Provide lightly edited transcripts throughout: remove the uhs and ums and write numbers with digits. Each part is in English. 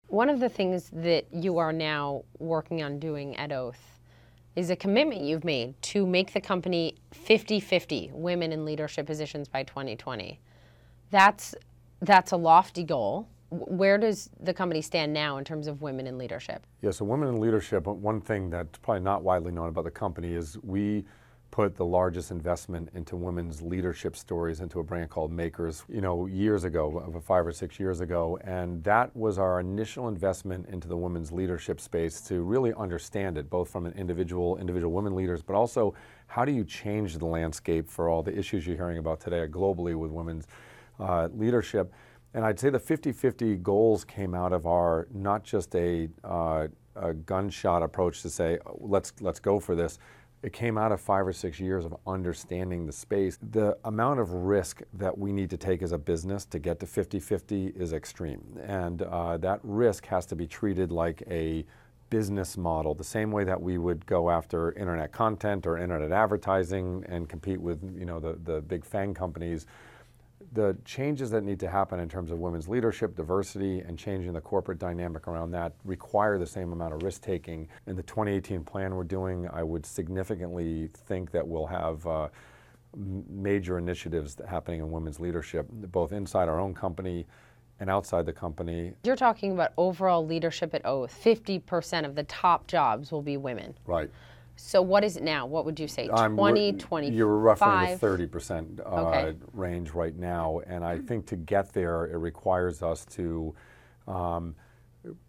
One of the things that you are now working on doing at Oath is a commitment you've made to make the company 50-50 women in leadership positions by 2020. That's a lofty goal. Where does the company stand now in terms of women in leadership? Yeah, so women in leadership, one thing that's probably not widely known about the company is we put the largest investment into women's leadership stories into a brand called Makers, years ago, about 5 or 6 years ago. And that was our initial investment into the women's leadership space to really understand it, both from an individual women leaders, but also how do you change the landscape for all the issues you're hearing about today globally with women's leadership. And I'd say the 50-50 goals came out of our, not just a gunshot approach to say, let's go for this. It came out of 5 or 6 years of understanding the space. The amount of risk that we need to take as a business to get to 50-50 is extreme. And that risk has to be treated like a business model, the same way that we would go after internet content or internet advertising and compete with the big FANG companies. The changes that need to happen in terms of women's leadership, diversity, and changing the corporate dynamic around that require the same amount of risk-taking. In the 2018 plan we're doing, I would significantly think that we'll have major initiatives happening in women's leadership, both inside our own company and outside the company. You're talking about overall leadership at Oath. 50% of the top jobs will be women. Right. So what is it now? What would you say? 20, 25? You're roughly in the 30% range right now. And I think to get there, it requires us to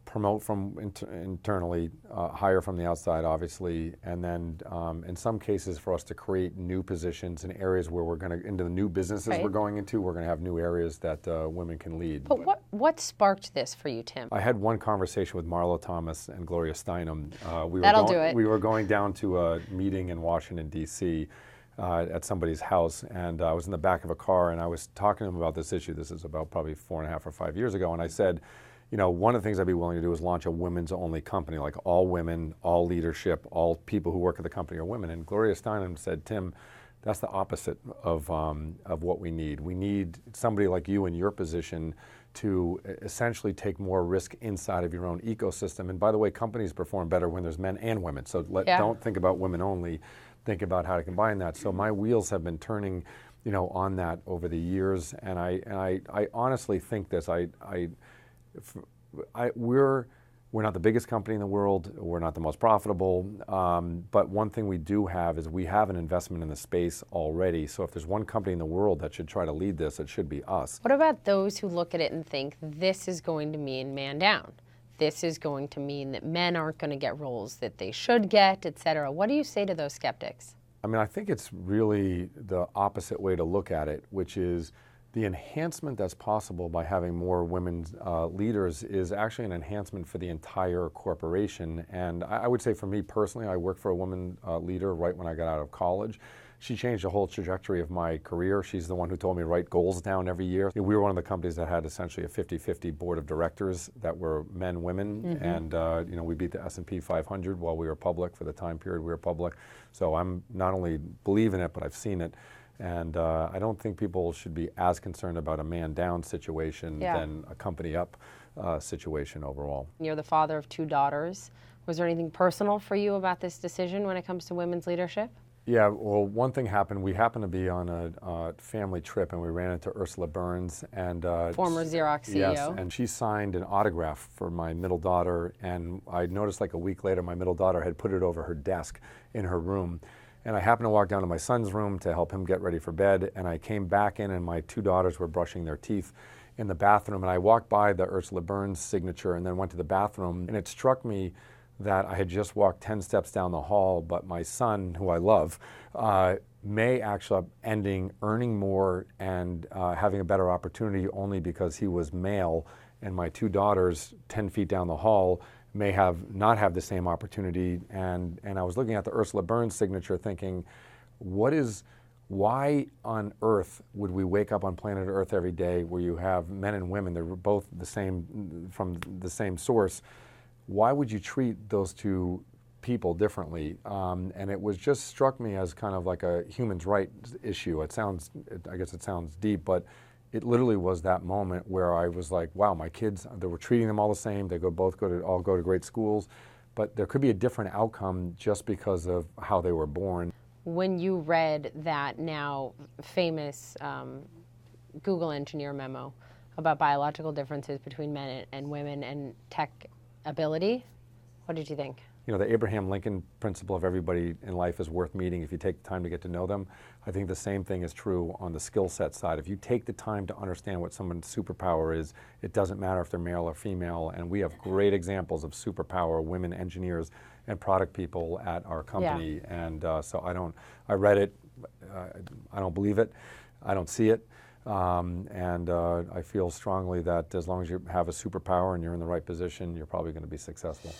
promote from internally, hire from the outside, obviously, and then in some cases for us to create new positions in areas where we're going to, into the new businesses we're going into, we're going to have new areas that women can lead. But what sparked this for you, Tim? I had one conversation with Marlo Thomas and Gloria Steinem. We were going down to a meeting in Washington, D.C. At somebody's house, and I was in the back of a car, and I was talking to them about this issue. This is about probably 4.5 or 5 years ago, and I said, one of the things I'd be willing to do is launch a women's-only company, like all women, all leadership, all people who work at the company are women. And Gloria Steinem said, Tim, that's the opposite of what we need. We need somebody like you in your position to essentially take more risk inside of your own ecosystem. And by the way, companies perform better when there's men and women. So don't think about women only. Think about how to combine that. So my wheels have been turning, on that over the years. And I honestly think this. We're not the biggest company in the world. We're not the most profitable. But one thing we do have is we have an investment in the space already. So if there's one company in the world that should try to lead this, it should be us. What about those who look at it and think this is going to mean man down? This is going to mean that men aren't going to get roles that they should get, et cetera. What do you say to those skeptics? I mean, I think it's really the opposite way to look at it, which is the enhancement that's possible by having more women leaders is actually an enhancement for the entire corporation. And I would say for me personally, I worked for a woman leader right when I got out of college. She changed the whole trajectory of my career. She's the one who told me to write goals down every year. We were one of the companies that had essentially a 50-50 board of directors that were men, women, and we beat the S&P 500 while we were public for the time period we were public. So I'm not only believe in it, but I've seen it. And I don't think people should be as concerned about a man down situation than a company up situation overall. You're the father of 2 daughters. Was there anything personal for you about this decision when it comes to women's leadership? Yeah, well, one thing happened. We happened to be on a family trip, and we ran into Ursula Burns, and former Xerox CEO. Yes, and she signed an autograph for my middle daughter, and I noticed like a week later, my middle daughter had put it over her desk in her room. And I happened to walk down to my son's room to help him get ready for bed, and I came back in, and my 2 daughters were brushing their teeth in the bathroom, and I walked by the Ursula Burns signature and then went to the bathroom, and it struck me that I had just walked 10 steps down the hall, but my son, who I love, may actually end up earning more and having a better opportunity only because he was male, and my 2 daughters 10 feet down the hall may not have the same opportunity. And I was looking at the Ursula Burns signature thinking, why on earth would we wake up on planet Earth every day where you have men and women, they're both the same, from the same source? Why would you treat those 2 people differently? And it was just struck me as kind of like a human rights issue. I guess it sounds deep, but it literally was that moment where I was like, wow, my kids, they were treating them all the same. They all go to great schools, but there could be a different outcome just because of how they were born. When you read that now famous Google engineer memo about biological differences between men and women and tech ability, what did you think? You know, the Abraham Lincoln principle of everybody in life is worth meeting if you take the time to get to know them. I think the same thing is true on the skill set side. If you take the time to understand what someone's superpower is, it doesn't matter if they're male or female, and we have great examples of superpower women engineers and product people at our company. Yeah. And I read it, I don't believe it, I don't see it. I feel strongly that as long as you have a superpower and you're in the right position, you're probably going to be successful.